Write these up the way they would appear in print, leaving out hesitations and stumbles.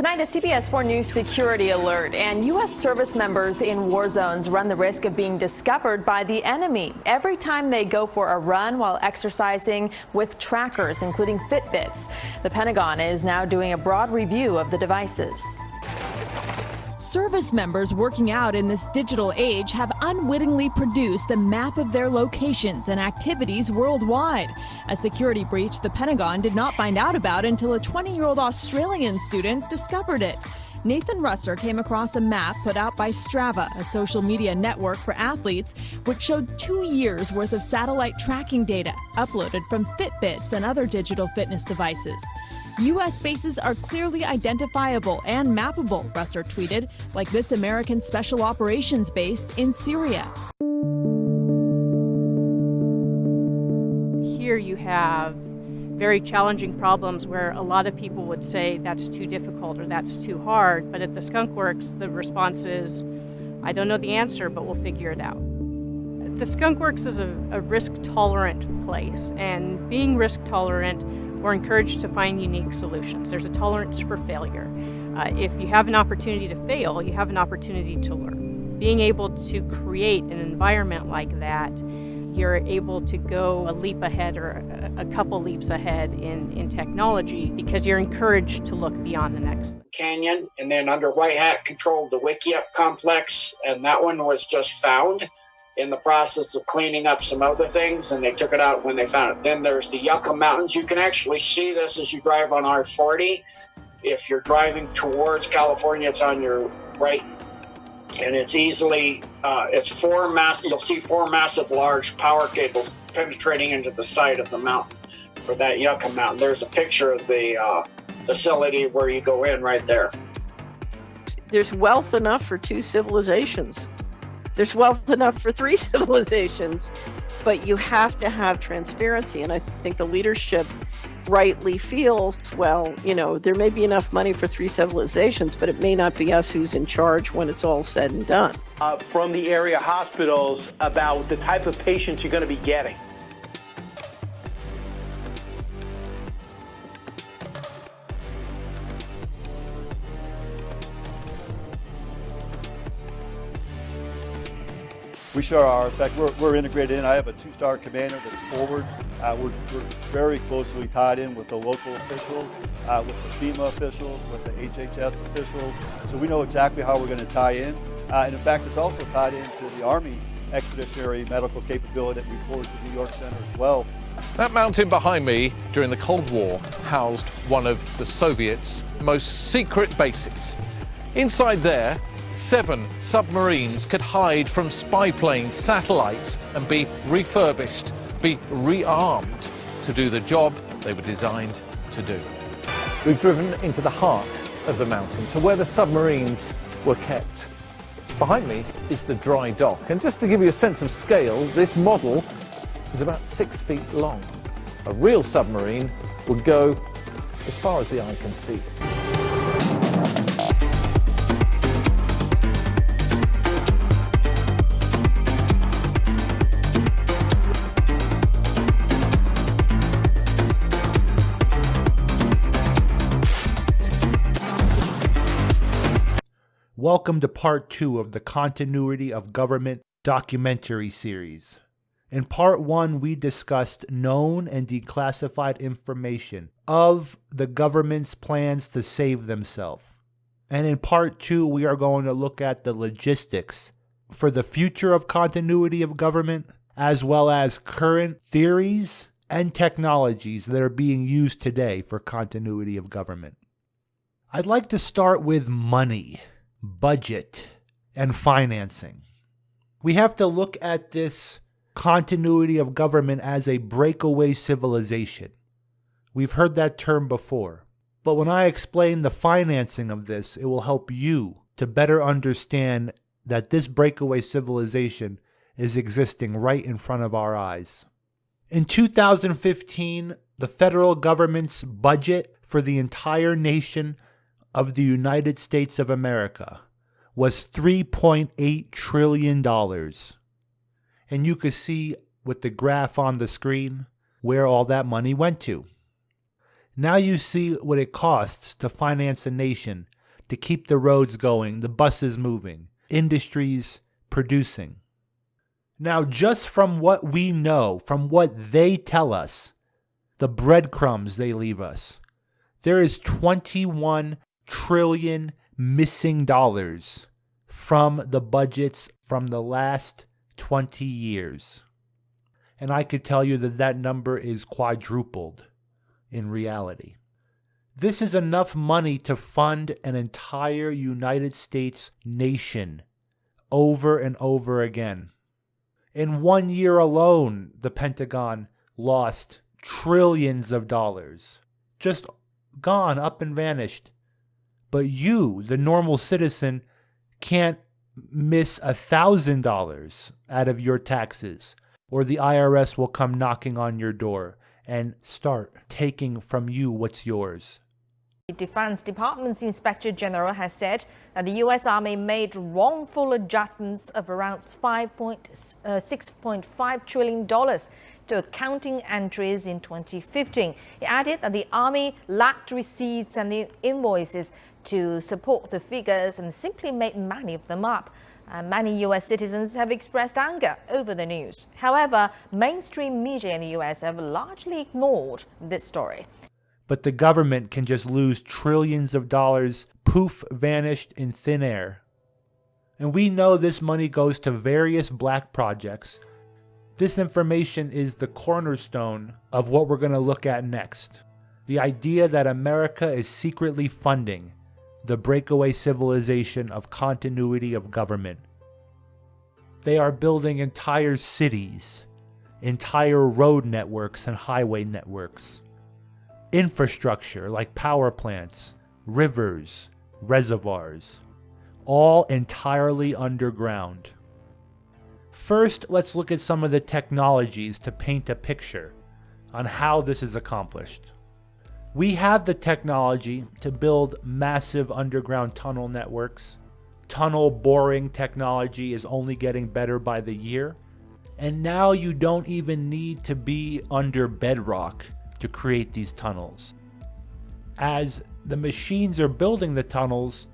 Tonight, a CBS 4 News security alert, and U.S. service members in war zones run the risk of being discovered by the enemy every time they go for a run while exercising with trackers, including Fitbits. The Pentagon is now doing a broad review of the devices. Service members working out in this digital age have unwittingly produced a map of their locations and activities worldwide. A security breach the Pentagon did not find out about until a 20-year-old Australian student discovered it. Nathan Russer came across a map put out by Strava, a social media network for athletes, which showed 2 years' worth of satellite tracking data uploaded from Fitbits and other digital fitness devices. U.S. bases are clearly identifiable and mappable, Russer tweeted, like this American Special Operations base in Syria. Here you have very challenging problems where a lot of people would say that's too difficult or that's too hard, but at the Skunk Works, the response is, I don't know the answer, but we'll figure it out. The Skunk Works is a risk-tolerant place, and being risk-tolerant, we're encouraged to find unique solutions. There's a tolerance for failure. If you have an opportunity to fail, you have an opportunity to learn. Being able to create an environment like that, you're able to go a leap ahead or a couple leaps ahead in technology because you're encouraged to look beyond the next canyon. And then under White Hat controlled the Wikiup complex, and that one was just found in the process of cleaning up some other things, and they took it out when they found it. Then there's the Yucca Mountains. You can actually see this as you drive on I-40. If you're driving towards California, it's on your right, and it's easily, you'll see four massive large power cables penetrating into the side of the mountain for that Yucca Mountain. There's a picture of the facility where you go in right there. There's wealth enough for two civilizations. There's wealth enough for three civilizations, but you have to have transparency. And I think the leadership rightly feels, well, there may be enough money for three civilizations, but it may not be us who's in charge when it's all said and done. From the area hospitals about the type of patients you're going to be getting. We sure are. In fact, we're integrated in. I have a two-star commander that's forward. We're very closely tied in with the local officials, with the FEMA officials, with the HHS officials. So we know exactly how we're going to tie in. And in fact, it's also tied into the Army expeditionary medical capability that we forward to the New York Center as well. That mountain behind me during the Cold War housed one of the Soviets' most secret bases. Inside there, 7 submarines could hide from spy planes, satellites, and be refurbished, be rearmed to do the job they were designed to do. We've driven into the heart of the mountain, to where the submarines were kept. Behind me is the dry dock, and just to give you a sense of scale, this model is about 6 feet long. A real submarine would go as far as the eye can see. Welcome to part 2 of the Continuity of Government documentary series. In part 1, we discussed known and declassified information of the government's plans to save themselves. And in part 2, we are going to look at the logistics for the future of continuity of government, as well as current theories and technologies that are being used today for continuity of government. I'd like to start with money, budget, and financing. We have to look at this continuity of government as a breakaway civilization. We've heard that term before. But when I explain the financing of this, it will help you to better understand that this breakaway civilization is existing right in front of our eyes. In 2015, the federal government's budget for the entire nation of the United States of America was $3.8 trillion. And you can see with the graph on the screen where all that money went to. Now you see what it costs to finance a nation, to keep the roads going, the buses moving, industries producing. Now, just from what we know, from what they tell us, the breadcrumbs they leave us, there is $21 trillion missing dollars from the budgets from the last 20 years. And I could tell you that that number is quadrupled in reality. This is enough money to fund an entire United States nation over and over again. In 1 year alone, the Pentagon lost trillions of dollars. Just gone, up and vanished. But you, the normal citizen, can't miss $1,000 out of your taxes, or the IRS will come knocking on your door and start taking from you what's yours. The Defense Department's Inspector General has said that the U.S. Army made wrongful adjustments of around $6.5 trillion to accounting entries in 2015. He added that the Army lacked receipts and the invoices to support the figures and simply made many of them up. Many U.S. citizens have expressed anger over the news. However, mainstream media in the U.S. have largely ignored this story. But the government can just lose trillions of dollars, poof, vanished in thin air. And we know this money goes to various black projects. This information is the cornerstone of what we're going to look at next. The idea that America is secretly funding the breakaway civilization of continuity of government. They are building entire cities, entire road networks and highway networks. Infrastructure like power plants, rivers, reservoirs, all entirely underground. First, let's look at some of the technologies to paint a picture on how this is accomplished. We have the technology to build massive underground tunnel networks. Tunnel boring technology is only getting better by the year. And now you don't even need to be under bedrock to create these tunnels. As the machines are building the tunnels,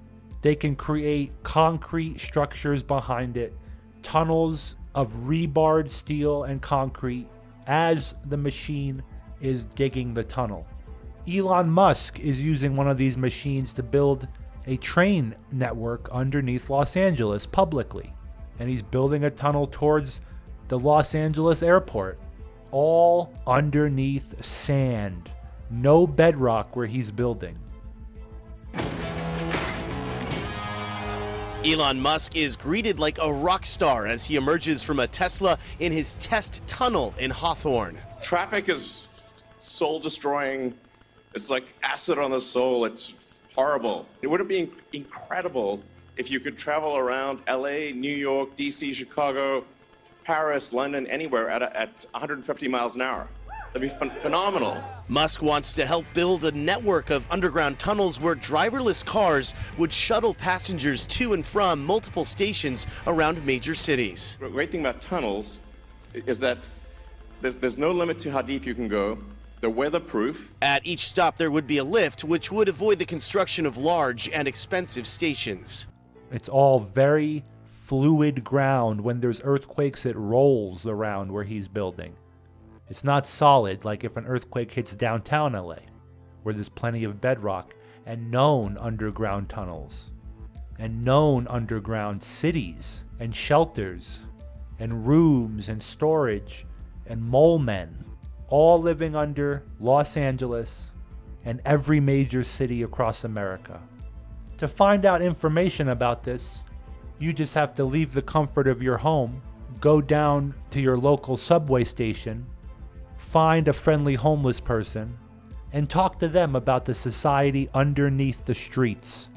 they can create concrete structures behind it, tunnels of rebarred steel and concrete as the machine is digging the tunnel. Elon Musk is using one of these machines to build a train network underneath Los Angeles publicly. And he's building a tunnel towards the Los Angeles airport, all underneath sand. No bedrock where he's building. Elon Musk is greeted like a rock star as he emerges from a Tesla in his test tunnel in Hawthorne. Traffic is soul destroying. It's like acid on the soul. It's horrible. It would have been incredible if you could travel around LA, New York, DC, Chicago, Paris, London, anywhere at 150 miles an hour. That'd be phenomenal. Musk wants to help build a network of underground tunnels where driverless cars would shuttle passengers to and from multiple stations around major cities. The great thing about tunnels is that there's no limit to how deep you can go. They're weatherproof. At each stop, there would be a lift, which would avoid the construction of large and expensive stations. It's all very fluid ground. When there's earthquakes, it rolls around where he's building. It's not solid like if an earthquake hits downtown LA, where there's plenty of bedrock and known underground tunnels, and known underground cities and shelters and rooms and storage and mole men, all living under Los Angeles and every major city across America. To find out information about this, you just have to leave the comfort of your home, go down to your local subway station, find a friendly homeless person, and talk to them about the society underneath the streets.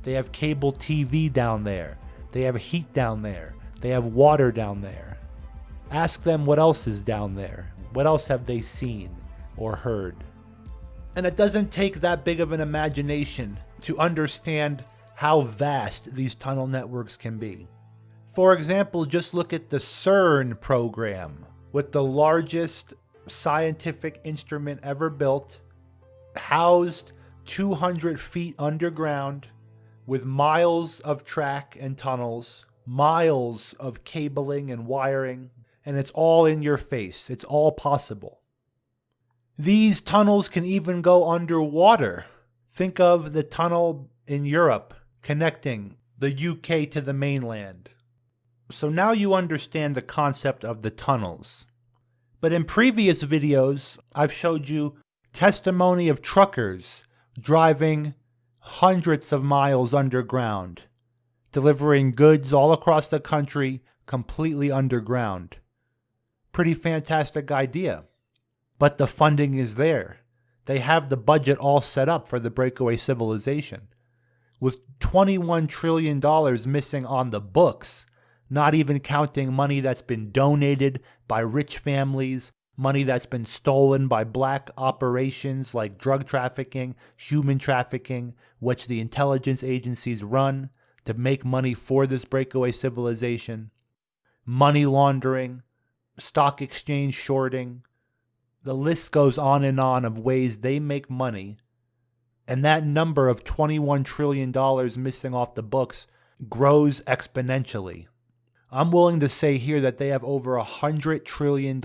They have cable TV down there. They have heat down there. They have water down there. Ask them what else is down there. What else have they seen or heard? And it doesn't take that big of an imagination to understand how vast these tunnel networks can be. For example, just look at the CERN program, with the largest scientific instrument ever built, housed 200 feet underground with miles of track and tunnels, miles of cabling and wiring, and it's all in your face. It's all possible. These tunnels can even go underwater. Think of the tunnel in Europe connecting the UK to the mainland. So now you understand the concept of the tunnels. But in previous videos, I've showed you testimony of truckers driving hundreds of miles underground, delivering goods all across the country completely underground. Pretty fantastic idea. But the funding is there. They have the budget all set up for the breakaway civilization. With $21 trillion missing on the books, not even counting money that's been donated by rich families, money that's been stolen by black operations like drug trafficking, human trafficking, which the intelligence agencies run to make money for this breakaway civilization, money laundering, stock exchange shorting. The list goes on of ways they make money. And that number of $21 trillion missing off the books grows exponentially. I'm willing to say here that they have over $100 trillion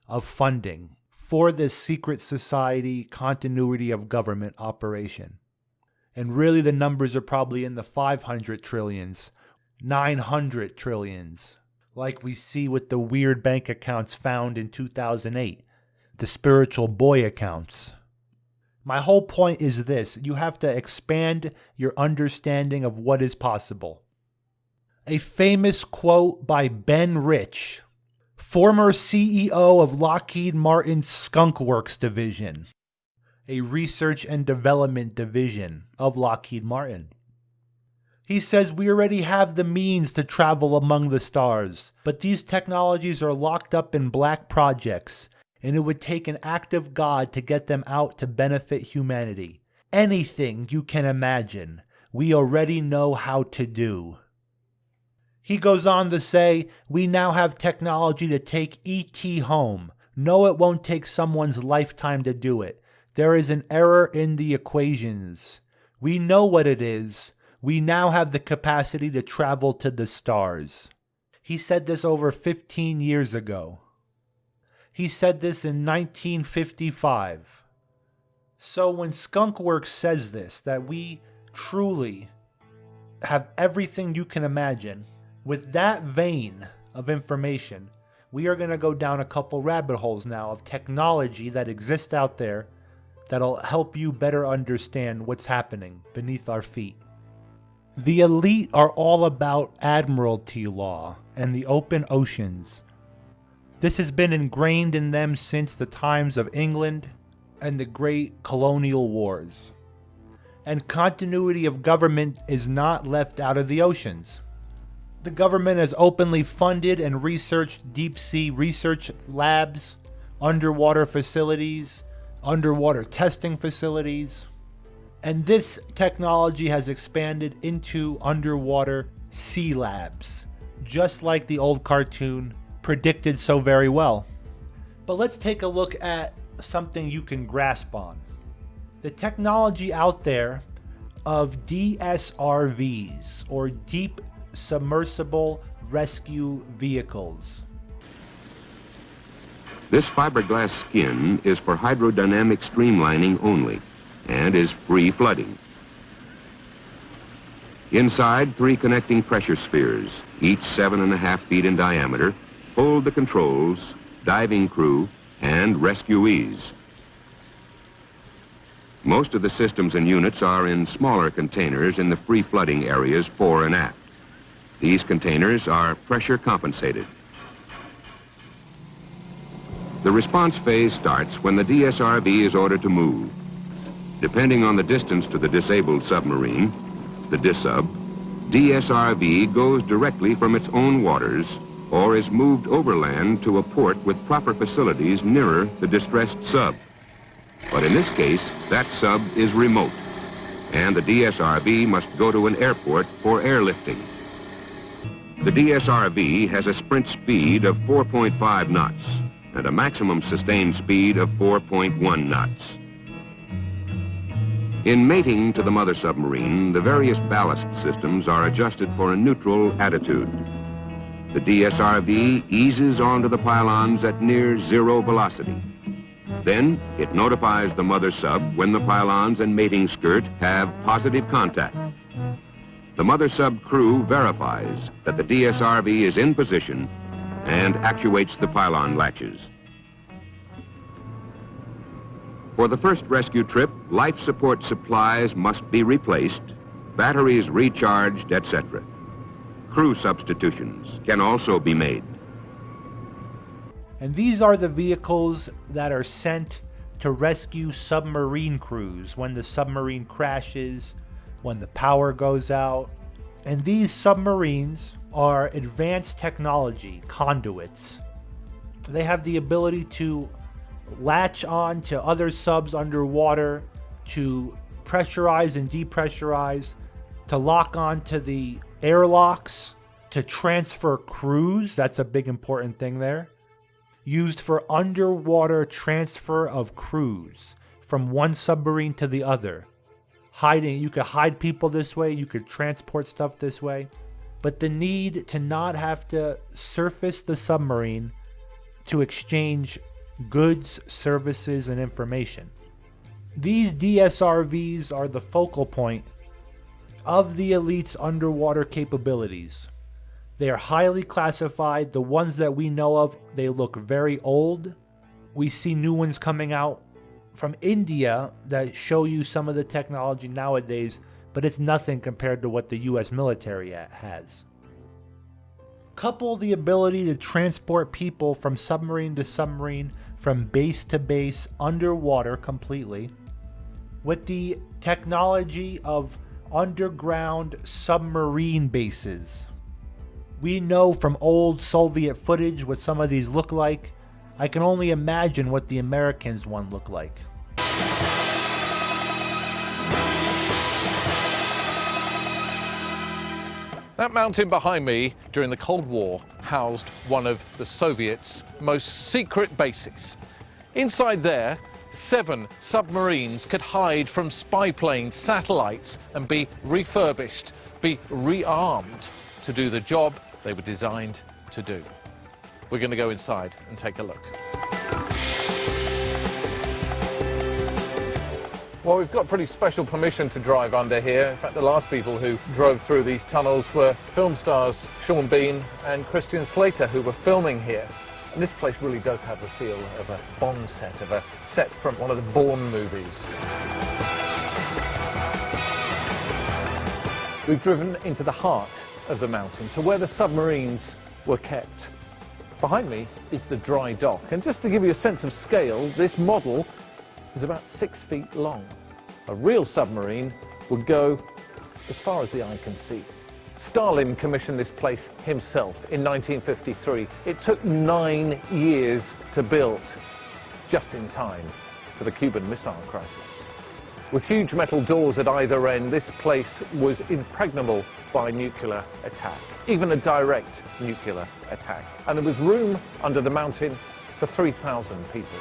of funding for this secret society continuity of government operation. And really the numbers are probably in the 500 trillions, 900 trillions, like we see with the weird bank accounts found in 2008, the spiritual boy accounts. My whole point is this: you have to expand your understanding of what is possible. A famous quote by Ben Rich, former CEO of Lockheed Martin's Skunk Works division, a research and development division of Lockheed Martin. He says, "We already have the means to travel among the stars, but these technologies are locked up in black projects, and it would take an act of God to get them out to benefit humanity. Anything you can imagine, we already know how to do." He goes on to say, "We now have technology to take ET home. No, it won't take someone's lifetime to do it. There is an error in the equations. We know what it is. We now have the capacity to travel to the stars." He said this over 15 years ago. He said this in 1955. So when Skunk Works says this, that we truly have everything you can imagine, with that vein of information, we are going to go down a couple rabbit holes now of technology that exists out there that'll help you better understand what's happening beneath our feet. The elite are all about Admiralty law and the open oceans. This has been ingrained in them since the times of England and the great colonial wars. And continuity of government is not left out of the oceans. The government has openly funded and researched deep-sea research labs, underwater facilities, underwater testing facilities. And this technology has expanded into underwater sea labs, just like the old cartoon predicted so very well. But let's take a look at something you can grasp on. The technology out there of DSRVs, or Deep Submersible Rescue Vehicles. This fiberglass skin is for hydrodynamic streamlining only and is free flooding. Inside, 3 connecting pressure spheres, each 7.5 feet in diameter, hold the controls, diving crew, and rescuees. Most of the systems and units are in smaller containers in the free flooding areas fore and aft. These containers are pressure compensated. The response phase starts when the DSRV is ordered to move. Depending on the distance to the disabled submarine, the DISUB, DSRV goes directly from its own waters or is moved overland to a port with proper facilities nearer the distressed sub. But in this case, that sub is remote, and the DSRV must go to an airport for airlifting. The DSRV has a sprint speed of 4.5 knots and a maximum sustained speed of 4.1 knots. In mating to the mother submarine, the various ballast systems are adjusted for a neutral attitude. The DSRV eases onto the pylons at near zero velocity. Then it notifies the mother sub when the pylons and mating skirt have positive contact. The mother sub crew verifies that the DSRV is in position and actuates the pylon latches. For the first rescue trip, life support supplies must be replaced, batteries recharged, etc. Crew substitutions can also be made. And these are the vehicles that are sent to rescue submarine crews when the submarine crashes, when the power goes out. And these submarines are advanced technology conduits. They have the ability to latch on to other subs underwater, to pressurize and depressurize, to lock on to the airlocks, to transfer crews. That's a big important thing there. Used for underwater transfer of crews from one submarine to the other. Hiding, you could hide people this way, you could transport stuff this way. But the need to not have to surface the submarine to exchange goods, services, and information. These DSRVs are the focal point of the elite's underwater capabilities. They are highly classified. The ones that we know of, they look very old. We see new ones coming out from India that show you some of the technology nowadays, but it's nothing compared to what the US military has. Couple the ability to transport people from submarine to submarine, from base to base, underwater completely, with the technology of underground submarine bases. We know from old Soviet footage what some of these look like. I can only imagine what the Americans one look like. That mountain behind me during the Cold War housed one of the Soviets' most secret bases. Inside there, 7 submarines could hide from spy planes, satellites, and be refurbished, be rearmed to do the job they were designed to do. We're going to go inside and take a look. Well, we've got pretty special permission to drive under here. In fact, the last people who drove through these tunnels were film stars Sean Bean and Christian Slater, who were filming here. And this place really does have the feel of a Bond set, of a set from one of the Bourne movies. We've driven into the heart of the mountain, to where the submarines were kept. Behind me is the dry dock, and just to give you a sense of scale, this model is about 6 feet long. A real submarine would go as far as the eye can see. Stalin commissioned this place himself in 1953. It took 9 years to build, just in time for the Cuban Missile Crisis. With huge metal doors at either end, this place was impregnable by nuclear attack, even a direct nuclear attack. And there was room under the mountain for 3,000 people.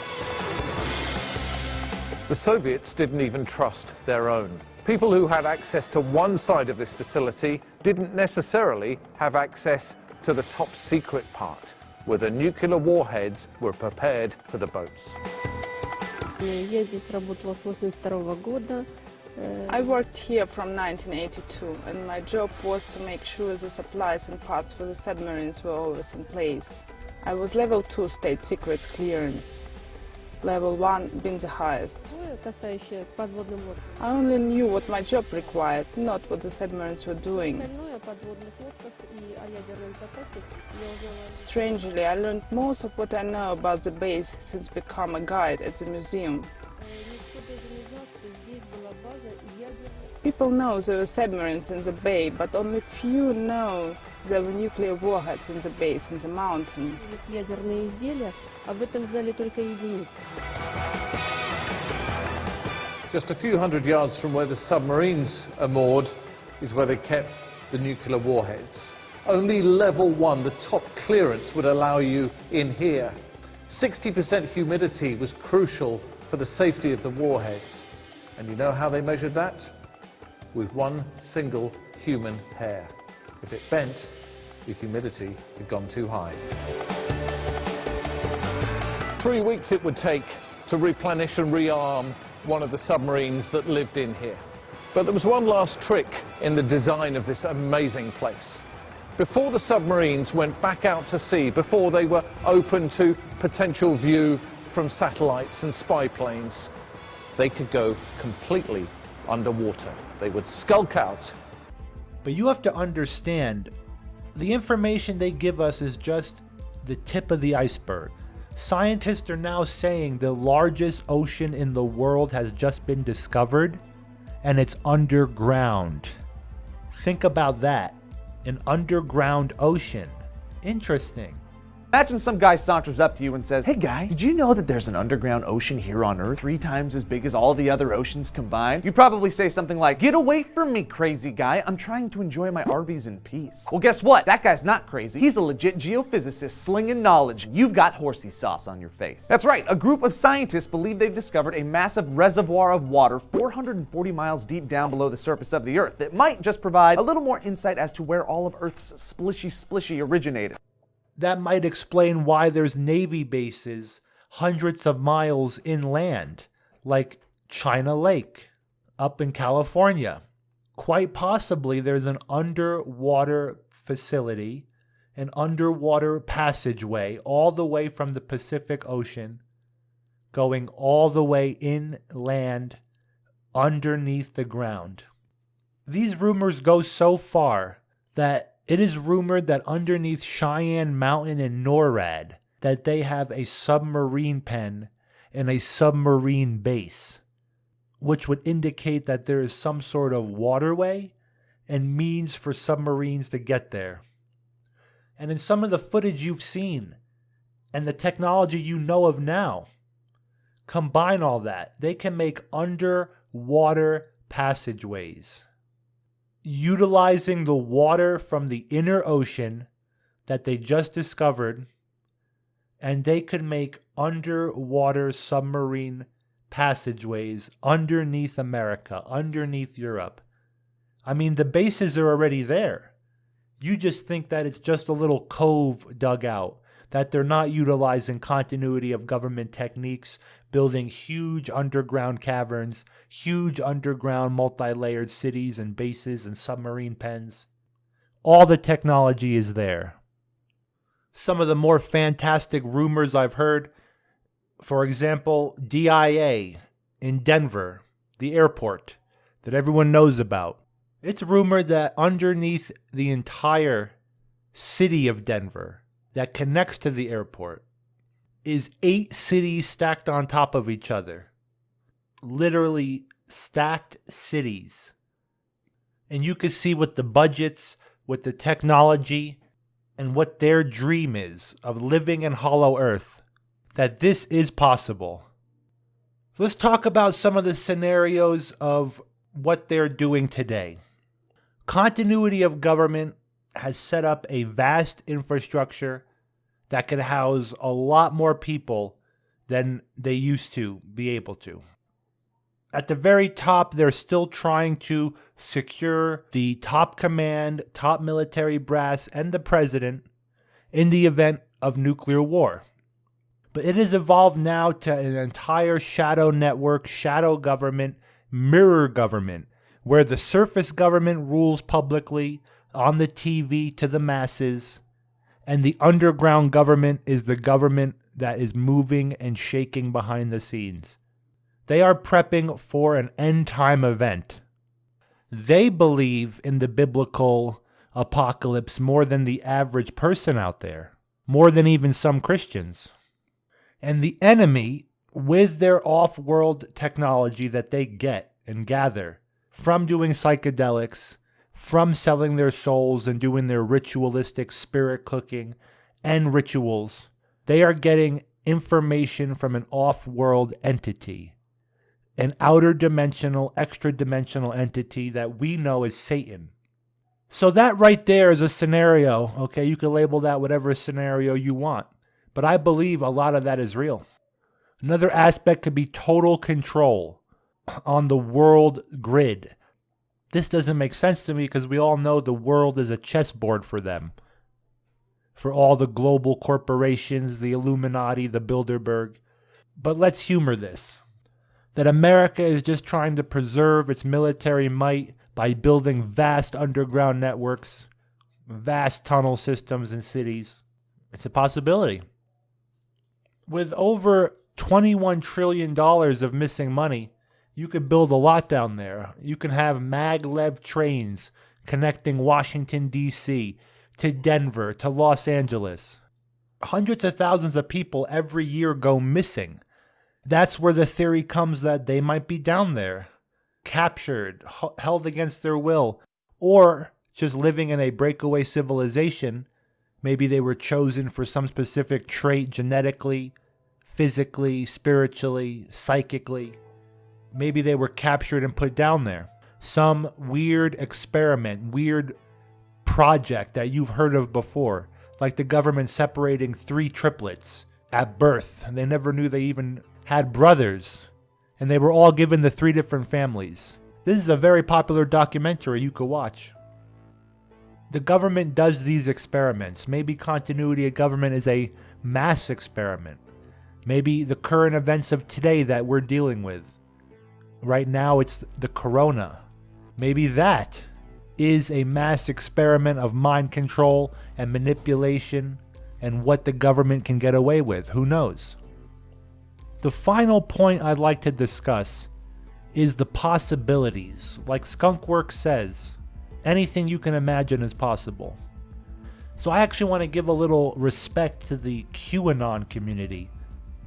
The Soviets didn't even trust their own. People who had access to one side of this facility didn't necessarily have access to the top secret part, where the nuclear warheads were prepared for the boats. I worked here from 1982, and my job was to make sure the supplies and parts for the submarines were always in place. I was level 2 state secrets clearance, level 1 being the highest. I only knew what my job required, not what the submarines were doing. Strangely, I learned most of what I know about the base since becoming a guide at the museum. People know there were submarines in the bay, but only few know there were nuclear warheads in the base, in the mountain. Just a few hundred yards from where the submarines are moored is where they kept the nuclear warheads. Only level 1, the top clearance, would allow you in here. 60% humidity was crucial for the safety of the warheads. And you know how they measured that? With one single human hair. If it bent, the humidity had gone too high. 3 weeks it would take to replenish and rearm one of the submarines that lived in here. But there was one last trick in the design of this amazing place. Before the submarines went back out to sea, before they were open to potential view from satellites and spy planes, they could go completely underwater. They would skulk out. But you have to understand, the information they give us is just the tip of the iceberg. Scientists are now saying the largest ocean in the world has just been discovered, and it's underground. Think about that. An underground ocean. Interesting. Imagine some guy saunters up to you and says, "Hey guy, did you know that there's an underground ocean here on Earth 3 times as big as all the other oceans combined?" You'd probably say something like, "Get away from me, crazy guy. I'm trying to enjoy my Arby's in peace." Well, guess what? That guy's not crazy. He's a legit geophysicist slinging knowledge. You've got horsey sauce on your face. That's right. A group of scientists believe they've discovered a massive reservoir of water 440 miles deep down below the surface of the Earth that might just provide a little more insight as to where all of Earth's splishy originated. That might explain why there's Navy bases hundreds of miles inland, like China Lake up in California. Quite possibly there's an underwater facility, an underwater passageway all the way from the Pacific Ocean, going all the way inland underneath the ground. These rumors go so far that it is rumored that underneath Cheyenne Mountain in NORAD that they have a submarine pen and a submarine base, which would indicate that there is some sort of waterway and means for submarines to get there. And in some of the footage you've seen and the technology you know of now, combine all that, they can make underwater passageways, utilizing the water from the inner ocean that they just discovered, and they could make underwater submarine passageways underneath America, underneath Europe. I mean, the bases are already there. You just think that it's just a little cove dug out, that they're not utilizing continuity of government techniques, building huge underground caverns, huge underground multi-layered cities and bases and submarine pens. All the technology is there. Some of the more fantastic rumors I've heard, for example, DIA in Denver, the airport that everyone knows about. It's rumored that underneath the entire city of Denver that connects to the airport is 8 cities stacked on top of each other. Literally stacked cities. And you can see with the budgets, with the technology, and what their dream is of living in Hollow Earth, that this is possible. Let's talk about some of the scenarios of what they're doing today. Continuity of government has set up a vast infrastructure that could house a lot more people than they used to be able to. At the very top, they're still trying to secure the top command, top military brass, and the president in the event of nuclear war. But it has evolved now to an entire shadow network, shadow government, mirror government, where the surface government rules publicly on the TV to the masses, and the underground government is the government that is moving and shaking behind the scenes. They are prepping for an end-time event. They believe in the biblical apocalypse more than the average person out there, more than even some Christians. And the enemy, with their off-world technology that they get and gather from doing psychedelics, from selling their souls and doing their ritualistic spirit cooking and rituals, they are getting information from an off-world entity, an outer dimensional, extra-dimensional entity that we know as Satan. So that right there is a scenario, okay? You can label that whatever scenario you want, but I believe a lot of that is real. Another aspect could be total control. on the world grid. This doesn't make sense to me because we all know the world is a chessboard for them. For all the global corporations, the Illuminati, the Bilderberg. But let's humor this. That America is just trying to preserve its military might by building vast underground networks, vast tunnel systems in cities. It's a possibility. With over $21 trillion of missing money, you could build a lot down there. You can have maglev trains connecting Washington, D.C. to Denver, to Los Angeles. Hundreds of thousands of people every year go missing. That's where the theory comes that they might be down there, captured, held against their will, or just living in a breakaway civilization. Maybe they were chosen for some specific trait genetically, physically, spiritually, psychically. Maybe they were captured and put down there. Some weird experiment, weird project that you've heard of before, like the government separating 3 triplets at birth. They never knew they even had brothers, and they were all given to 3 different families. This is a very popular documentary you could watch. The government does these experiments. Maybe continuity of government is a mass experiment. Maybe the current events of today that we're dealing with. Right now it's the corona. Maybe that is a mass experiment of mind control and manipulation and what the government can get away with. Who knows? The final point I'd like to discuss is the possibilities. Like Skunkworks says, anything you can imagine is possible. So I actually want to give a little respect to the QAnon community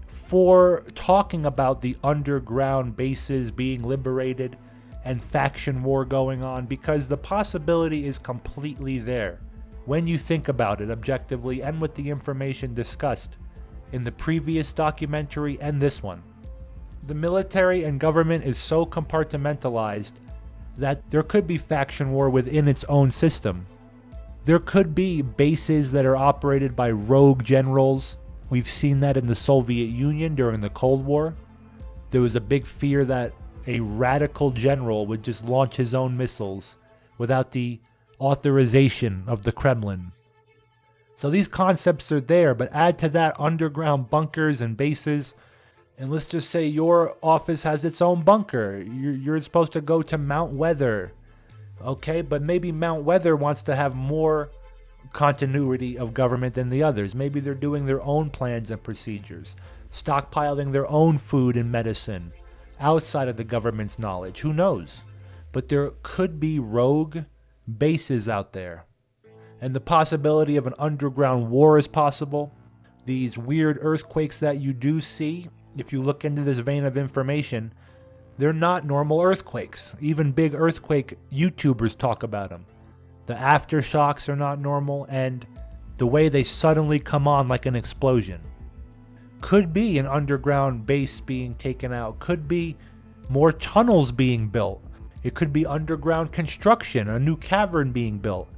for talking about the underground bases being liberated and faction war going on, because the possibility is completely there when you think about it objectively and with the information discussed in the previous documentary and this one. The military and government is so compartmentalized that there could be faction war within its own system. There could be bases that are operated by rogue generals. We've seen that in the Soviet Union during the Cold War. There was a big fear that a radical general would just launch his own missiles without the authorization of the Kremlin. So these concepts are there, but add to that underground bunkers and bases, and let's just say your office has its own bunker. You're supposed to go to Mount Weather. Okay, but maybe Mount Weather wants to have more continuity of government than the others. Maybe they're doing their own plans and procedures, stockpiling their own food and medicine outside of the government's knowledge. Who knows? But there could be rogue bases out there. And the possibility of an underground war is possible. These weird earthquakes that you do see, if you look into this vein of information, they're not normal earthquakes. Even big earthquake YouTubers talk about them. The aftershocks are not normal, and the way they suddenly come on like an explosion. Could be an underground base being taken out. Could be more tunnels being built. It could be underground construction, a new cavern being built.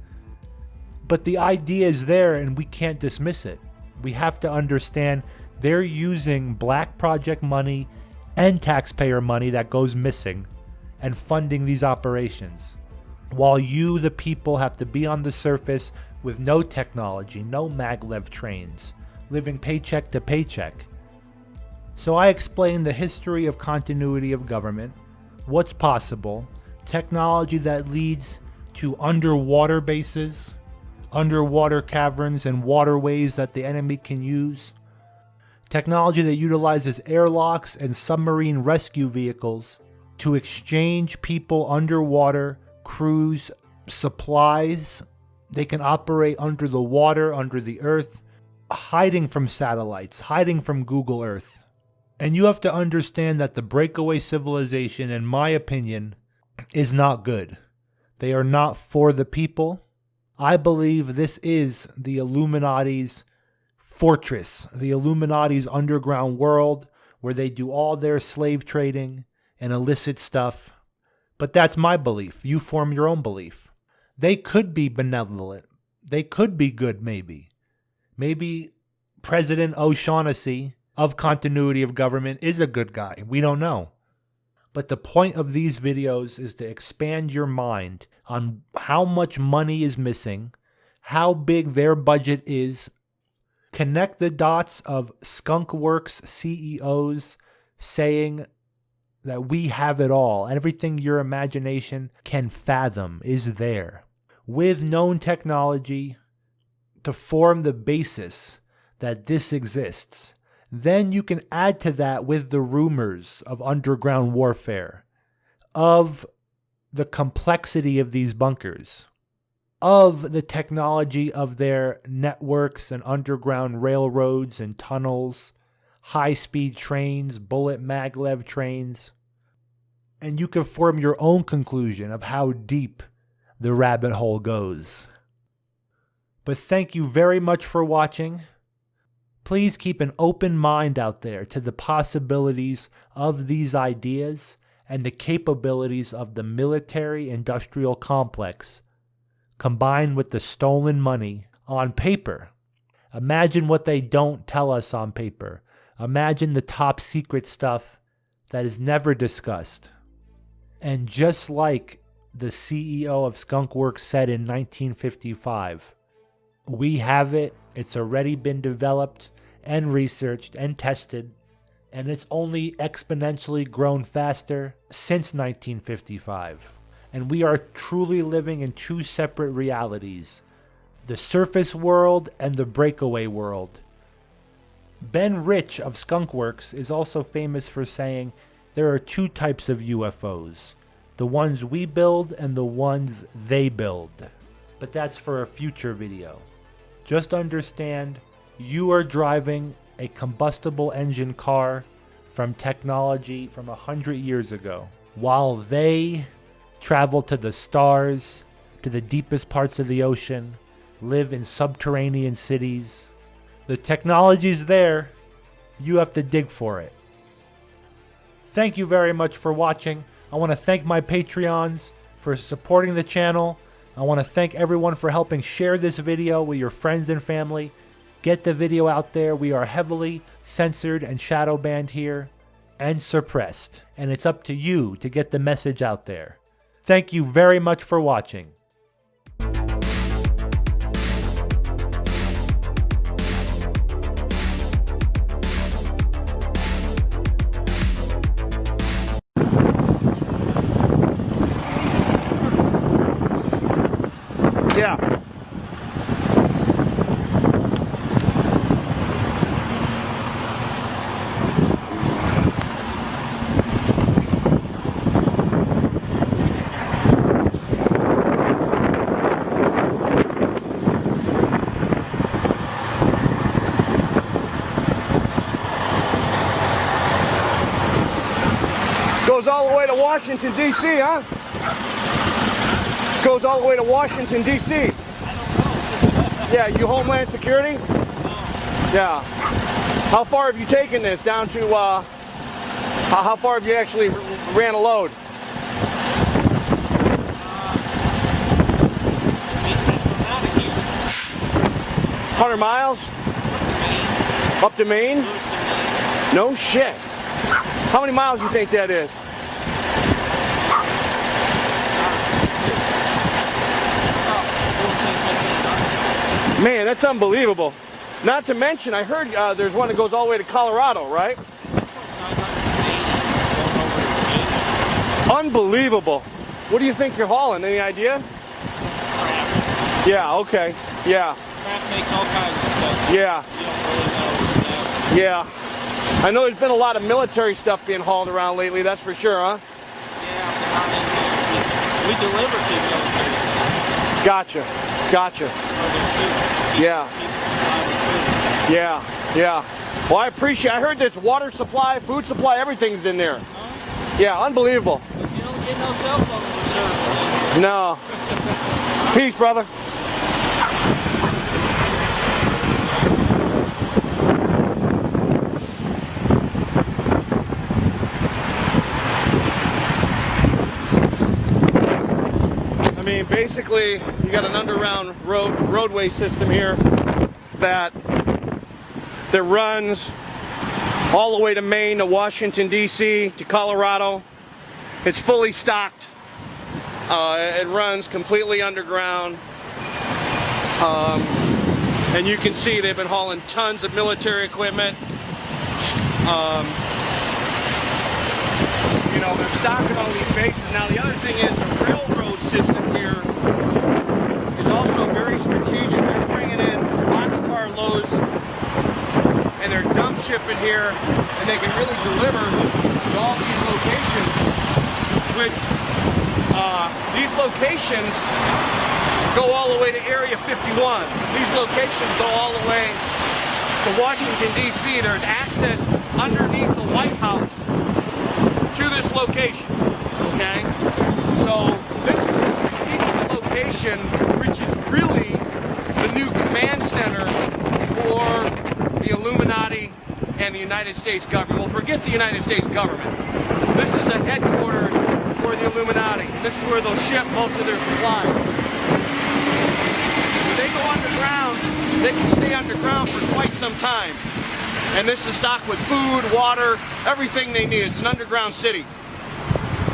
But the idea is there and we can't dismiss it. We have to understand they're using black project money and taxpayer money that goes missing and funding these operations. While you, the people, have to be on the surface with no technology, no maglev trains, living paycheck to paycheck. So I explained the history of continuity of government, what's possible, technology that leads to underwater bases, underwater caverns and waterways that the enemy can use, technology that utilizes airlocks and submarine rescue vehicles to exchange people underwater, crews, supplies. They can operate under the water, under the earth, hiding from satellites, hiding from Google Earth. And you have to understand that the breakaway civilization, in my opinion, is not good. They are not for the people. I believe this is the Illuminati's fortress, the Illuminati's underground world where they do all their slave trading and illicit stuff. But that's my belief. You form your own belief. They could be benevolent. They could be good, maybe. Maybe President O'Shaughnessy of continuity of government is a good guy. We don't know. But the point of these videos is to expand your mind on how much money is missing, how big their budget is, connect the dots of skunkworks CEOs saying that we have it all. Everything your imagination can fathom is there, with known technology to form the basis that this exists. Then you can add to that with the rumors of underground warfare, of the complexity of these bunkers, of the technology of their networks and underground railroads and tunnels, high-speed trains, bullet maglev trains. And you can form your own conclusion of how deep the rabbit hole goes. But thank you very much for watching. Please keep an open mind out there to the possibilities of these ideas and the capabilities of the military-industrial complex, combined with the stolen money on paper. Imagine what they don't tell us on paper. Imagine the top secret stuff that is never discussed. And just like the CEO of Skunkworks said in 1955, we have it, it's already been developed and researched and tested, and it's only exponentially grown faster since 1955. And we are truly living in two separate realities, the surface world and the breakaway world. Ben Rich of Skunkworks is also famous for saying there are two types of UFOs, the ones we build and the ones they build. But that's for a future video. Just understand, you are driving a combustible engine car from technology from 100 years ago, while they travel to the stars, to the deepest parts of the ocean, live in subterranean cities. The technology's there, you have to dig for it. Thank you very much for watching. I want to thank my Patreons for supporting the channel. I want to thank everyone for helping share this video with your friends and family. Get the video out there. We are heavily censored and shadow banned here and suppressed. And it's up to you to get the message out there. Thank you very much for watching. Yeah. Goes all the way to Washington, D.C., huh? Goes all the way to Washington, D.C. Yeah, you Homeland Security? Yeah. How far have you taken this down to, how far have you actually ran a load? $100 miles? Up to Maine? No shit. How many miles do you think that is? Man, that's unbelievable. Not to mention, I heard there's one that goes all the way to Colorado, right? Unbelievable. What do you think you're hauling? Any idea? Crap. Yeah, okay. Yeah. Crap makes all kinds of stuff. Yeah. You don't really know. Yeah. I know there's been a lot of military stuff being hauled around lately, that's for sure, huh? Yeah, I mean, we deliver to military. Gotcha. Gotcha. Yeah. Yeah. Yeah. Well, I appreciate, I heard that's water supply, food supply, everything's in there. Huh? Yeah, unbelievable. But you don't get no cell phone service. No. Peace, brother. I mean, basically, you got an underground roadway system here that runs all the way to Maine, to Washington, D.C., to Colorado, It's fully stocked. It runs completely underground. And you can see they've been hauling tons of military equipment. You know, they're stocking all these bases. Now the other thing is the railroad system here is also very strategic. They're bringing in boxcar loads and they're dump shipping here, and they can really deliver to all these locations, which these locations go all the way to Area 51. These locations go all the way to Washington, D.C. There's access underneath the White House to this location, okay? So this is a strategic location, which is really the new command center for the Illuminati and the United States government. Well, forget the United States government. This is a headquarters for the Illuminati. This is where they'll ship most of their supplies. When they go underground, they can stay underground for quite some time. And this is stocked with food, water, everything they need. It's an underground city.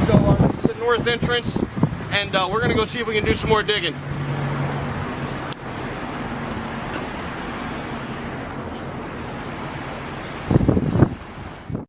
So this is the north entrance, and we're going to go see if we can do some more digging.